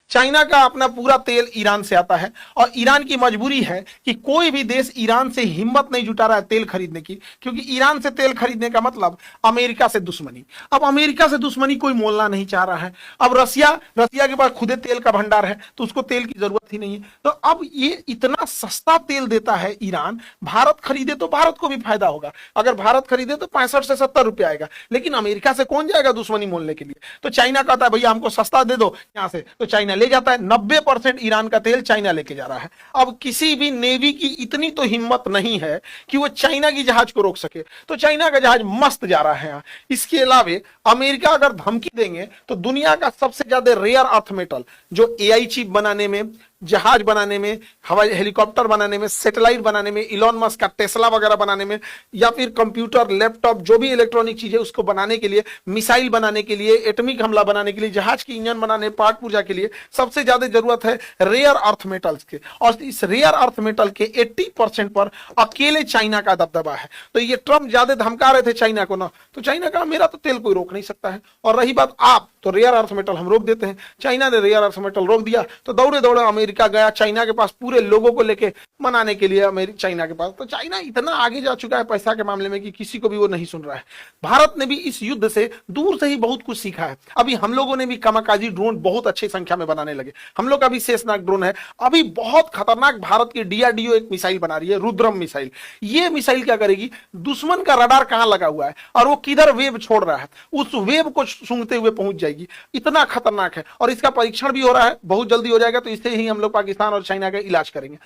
China का अपना पूरा तेल ईरान से आता है और ईरान की मजबूरी है कि कोई भी देश ईरान से हिम्मत नहीं जुटा रहा है तेल खरीदने की, क्योंकि ईरान से तेल खरीदने का मतलब अमेरिका से दुश्मनी। अब अमेरिका से दुश्मनी कोई मोलना नहीं चाह रहा है। अब रसिया रसिया के पास खुदे तेल का भंडार है तो उसको तेल की जरूरत ही नहीं है। तो अब ये इतना सस्ता तेल देता है ईरान, भारत खरीदे तो भारत को भी फायदा होगा। अगर भारत खरीदे तो 65 से 70 रुपए आएगा, लेकिन अमेरिका से कौन जाएगा दुश्मनी मोलने के लिए। तो चाइना कहता है भैया हमको सस्ता दे दो यहां से, तो चाइना ले जाता है। 90% ईरान का तेल चाइना लेके जा रहा है। अब किसी भी नेवी की इतनी तो हिम्मत नहीं है कि वो चाइना की जहाज को रोक सके, तो चाइना का जहाज मस्त जा रहा है। इसके अलावा अमेरिका अगर धमकी देंगे तो दुनिया का सबसे ज्यादा रेयर अर्थ मेटल जो एआई चिप बनाने में, जहाज बनाने में, हवाई हेलीकॉप्टर बनाने में, सैटेलाइट बनाने में, इलॉन मस्क का टेस्ला वगैरह बनाने में, या फिर कंप्यूटर, लैपटॉप, जो भी इलेक्ट्रॉनिक चीजें उसको बनाने के लिए, मिसाइल बनाने के लिए, एटॉमिक हमला बनाने के लिए, जहाज की इंजन बनाने, पार्ट पुर्जा के लिए सबसे ज्यादा जरूरत है रेयर अर्थ मेटल्स के। और इस रेयर अर्थ मेटल के 80% पर अकेले चाइना का दबदबा है। तो ये ट्रम्प ज्यादा धमका रहे थे चाइना को ना, तो चाइना का मेरा तो तेल कोई रोक नहीं सकता है। और रही बात आप, तो रेयर अर्थ मेटल हम रोक देते हैं। चाइना ने रेयर अर्थ मेटल रोक दिया तो दौड़े दौड़े अमेरिका गया चाइना के पास पूरे लोगों को लेके मनाने के लिए, चाइना के पास। तो चाइना इतना आगे जा चुका है पैसा के मामले में कि किसी को भी वो नहीं सुन रहा है। भारत ने भी इस युद्ध से दूर से ही बहुत कुछ सीखा है। अभी हम लोगों ने भी कामाकाजी ड्रोन बहुत अच्छी संख्या में बनाने लगे। हम लोग का भी शेषनाग ड्रोन है। अभी बहुत खतरनाक भारत की डीआरडीओ एक मिसाइल बना रही है, रुद्रम मिसाइल। ये मिसाइल क्या करेगी, दुश्मन का रडार कहां लगा हुआ है और वो किधर वेब छोड़ रहा है, उस वेब को सूंघते हुए पहुंच जाएगी। इतना खतरनाक है। और इसका परीक्षण भी हो रहा है, बहुत जल्दी हो जाएगा। तो इससे ही हम लोग पाकिस्तान और चाइना का इलाज करेंगे।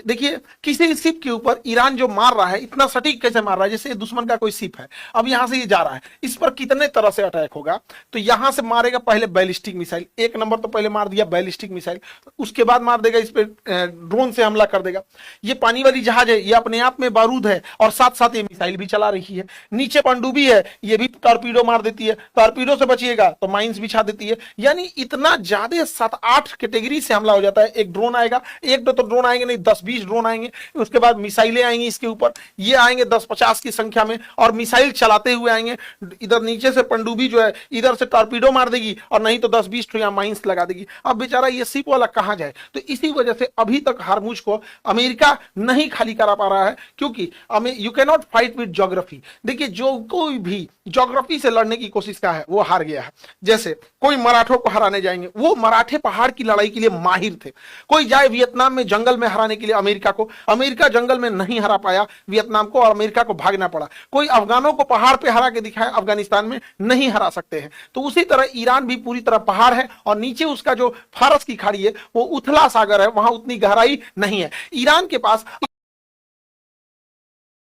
देखिए किसी शिप के ऊपर ईरान जो मार रहा है, इतना सटीक कैसे मार रहा है जैसे दुश्मन का कोई शिप है। अब यहां से ये जा रहा है, इस पर कितने तरह से अटैक होगा। तो यहां से मारेगा पहले बैलिस्टिक मिसाइल, एक नंबर तो पहले मार दिया बैलिस्टिक मिसाइल, उसके बाद मार देगा इस पे ड्रोन से हमला कर देगा। ये पानी वाली जहाज है, ये अपने आप में बारूद है और साथ साथ ये मिसाइल भी चला रही है। नीचे पनडुब्बी है, ये भी टॉर्पीडो मार देती है। टॉर्पीडो से बचिएगा तो माइंस बिछा देती है। यानी इतना ज्यादा 7-8 कैटेगरी से हमला हो जाता है। एक ड्रोन आएगा, एक दो तो ड्रोन आएंगे नहीं, 10-20 ड्रोन आएंगे। उसके बाद मिसाइलें आएंगी इसके ऊपर, ये आएंगे 10-50 की संख्या में और मिसाइल चलाते हुए आएंगे। इधर नीचे से पनडुब्बी जो है इधर से टॉर्पीडो मार देगी और नहीं तो 10-20 तो यहां माइंस लगा देगी। अब बेचारा ये शिप वाला कहां जाए। तो इसी वजह से अभी तक हार्मुज को अमेरिका नहीं खाली करा पा रहा है, क्योंकि you can not fight with geography. देखिए जो कोई भी ज्योग्राफी से लड़ने की कोशिश का है वो हार गया है। जैसे कोई मराठों को हराने जाएंगे, वो मराठे पहाड़ की लड़ाई के लिए माहिर थे। कोई जाए वियतनाम में जंगल में हराने के लिए अमेरिका को, अमेरिका जंगल में नहीं हरा पाया वियतनाम को और अमेरिका को भागना पड़ा। कोई अफगानों को पहाड़ पे हरा के दिखाया, अफगानिस्तान में नहीं हरा सकते हैं। तो उसी तरह ईरान भी पूरी तरह पहाड़ है और नीचे उसका जो फारस की खाड़ी है वो उथला सागर है, वहां उतनी गहराई नहीं है। ईरान के पास